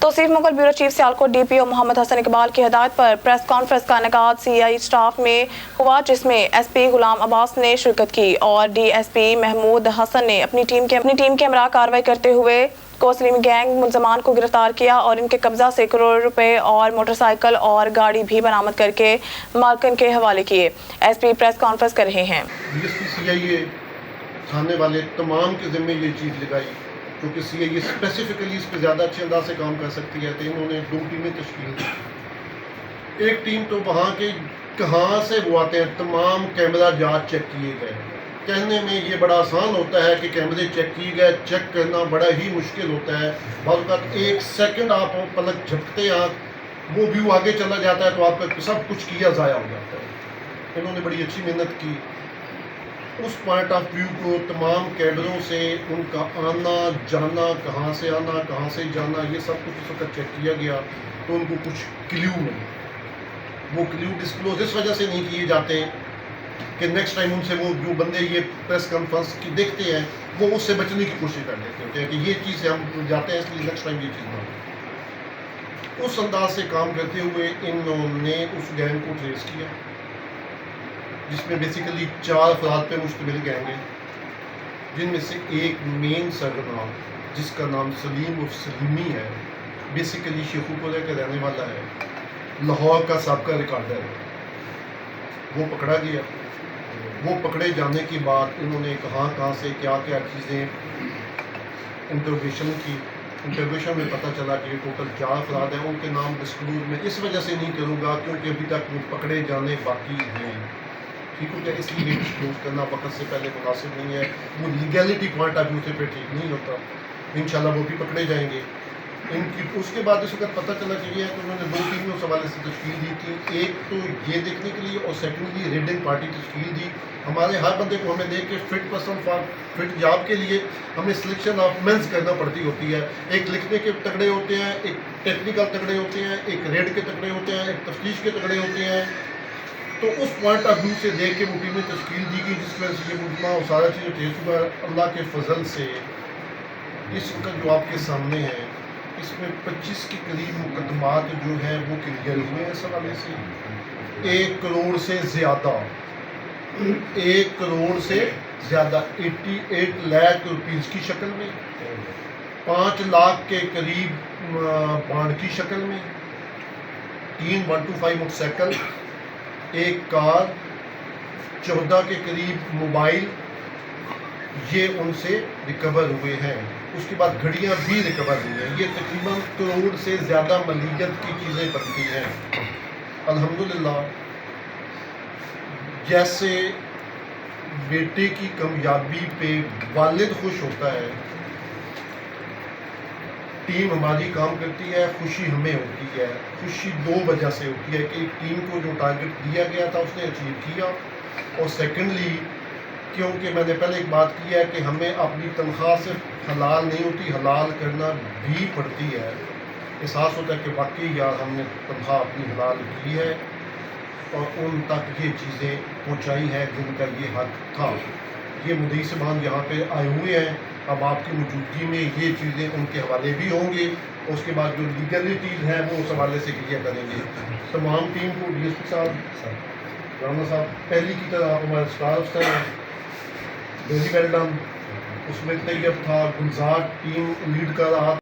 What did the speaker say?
توصیف Mughal bureau chief Sialkot DPO Muhammad Hassan Iqbal کی ہدایت پر press conference کا انعقاد CI اسٹاف میں ہوا، جس میں SP غلام عباس نے شرکت کی اور DSP محمود حسن نے اپنی ٹیم کے ہمراہ کارروائی کرتے ہوئے کوسلیم گینگ ملزمان کو گرفتار کیا اور ان کے قبضہ سے کروڑ روپے اور موٹر سائیکل اور گاڑی بھی برآمد کر کے مالکن کے حوالے کیے۔ SP پریس کانفرنس کر رہے ہیں۔ CI تھانے والے تمام کے ذمے یہ چیز لگائی کیونکہ CI اسپیسیفکلی اس پہ زیادہ اچھے انداز سے کام کر سکتی ہے، تو انہوں نے 2 ٹیمیں تشکیل دی۔ ایک ٹیم تو وہاں کے کہاں سے وہ آتے ہیں، تمام کیمرہ جات چیک کیے گئے۔ کہنے میں یہ بڑا آسان ہوتا ہے کہ کیمرے چیک کیے گئے، چیک کرنا بڑا ہی مشکل ہوتا ہے۔ بعض اوقات 1 سیکنڈ آپ پلک جھپکتے ہیں، وہ ویو آگے چلا جاتا ہے تو آپ کا سب کچھ کیا ضائع ہو جاتا ہے۔ انہوں نے بڑی اچھی محنت کی۔ اس پوائنٹ آف ویو کو تمام کیمروں سے ان کا آنا جانا، کہاں سے آنا کہاں سے جانا، یہ سب کچھ اس وقت چیک کیا گیا تو ان کو کچھ کلیو ملے۔ وہ کلیو ڈسکلوز اس وجہ سے نہیں کیے جاتے کہ نیکسٹ ٹائم ان سے وہ جو بندے یہ پریس کانفرنس کی دیکھتے ہیں وہ اس سے بچنے کی کوشش کر لیتے ہوتے ہیں کہ یہ چیز سے ہم جاتے ہیں اس لیے نیکسٹ ٹائم یہ چیز نہ ہو۔ اس انداز سے کام کرتے ہوئے انہوں نے اس گینگ کو ٹریس کیا، جس میں بیسیکلی 4 افراد پہ مشتمل گینگ ہے، جن میں سے ایک مین سرگرم جس کا نام سلیم عرف سلیمی ہے، بیسیکلی شیخو پورے کا رہنے والا ہے، لاہور کا سابقہ ریکارڈر ہے۔ وہ پکڑا گیا۔ وہ پکڑے جانے کے بعد انہوں نے کہاں سے کیا چیزیں انٹروگیشن کی۔ انٹروگیشن میں پتہ چلا کہ ٹوٹل 4 افراد ہیں۔ ان کے نام ڈسکلوز میں اس وجہ سے نہیں کروں گا کیونکہ ابھی تک وہ پکڑے جانے باقی ہیں، ٹھیک ہو گیا، اس لیے ڈسکلوز کرنا وقت سے پہلے مناسب نہیں ہے، وہ لیگیلٹی پوائنٹ آف ویو سے پہ ٹھیک نہیں ہوتا۔ انشاءاللہ وہ بھی پکڑے جائیں گے۔ اس کے بعد اس وقت پتہ چلا کہ یہ ہے کہ انہوں نے 2 ٹیمیں اس حوالے سے تشکیل دی تھی، ایک تو یہ دیکھنے کے لیے اور سیکنڈلی ریڈنگ پارٹی تشکیل دی۔ ہمارے ہر بندے کو ہمیں دیکھ کے fit person for fit job کے لیے ہمیں سلیکشن آف مینس کرنا پڑتی ہوتی ہے۔ ایک لکھنے کے تگڑے ہوتے ہیں، ایک ٹیکنیکل تگڑے ہوتے ہیں، ایک ریڈ کے تگڑے ہوتے ہیں، ایک تفتیش کے تگڑے ہوتے ہیں۔ تو اس پوائنٹ آف ویو سے دیکھ کے وہ ٹیمیں تشکیل دی گئی، جس میں سے یہ مجمع اور سارا چیزیں ٹھیک ہوا۔ اللہ کے فضل سے اس وقت جو آپ کے سامنے ہے، اس میں 25 کے قریب مقدمات جو ہیں وہ کلیئر ہوئے ہیں۔ اس حوالے سے 1 کروڑ سے زیادہ 88 لاکھ روپیز کی شکل میں، 5 لاکھ کے قریب بانڈ کی شکل میں، 3 125 موٹر سائیکل، 1 کار، 14 کے قریب موبائل، یہ ان سے ریکور ہوئے ہیں۔ اس کے بعد گھڑیاں بھی ریکور ہوئی ہیں۔ یہ تقریباً کروڑ سے زیادہ مالیت کی چیزیں بنتی ہیں۔ الحمدللہ، جیسے بیٹے کی کامیابی پہ والد خوش ہوتا ہے، ٹیم ہماری کام کرتی ہے، خوشی ہمیں ہوتی ہے۔ خوشی 2 وجہ سے ہوتی ہے کہ ایک ٹیم کو جو ٹارگٹ دیا گیا تھا اس نے اچیو کیا، اور سیکنڈلی کیونکہ میں نے پہلے ایک بات کی ہے کہ ہمیں اپنی تنخواہ صرف حلال نہیں ہوتی، حلال کرنا بھی پڑتی ہے۔ احساس ہوتا ہے کہ واقعی یار ہم نے تنخواہ اپنی حلال کی ہے اور ان تک یہ چیزیں پہنچائی ہیں جن کا یہ حق تھا۔ یہ مدعی صاحبان یہاں پہ آئے ہوئے ہیں، اب آپ کی موجودگی میں یہ چیزیں ان کے حوالے بھی ہوں گے، اور اس کے بعد جو لیگلٹیز ہیں وہ اس حوالے سے کلیئر کریں گے۔ تمام ٹیم کو DSP صاحب، رانا صاحب، پہلی کی طرح آپ ہمارے اسٹاف ہیں، ویری ویل ڈن۔ اس میں طیب تھا، گلزار ٹیم لیڈ کر رہا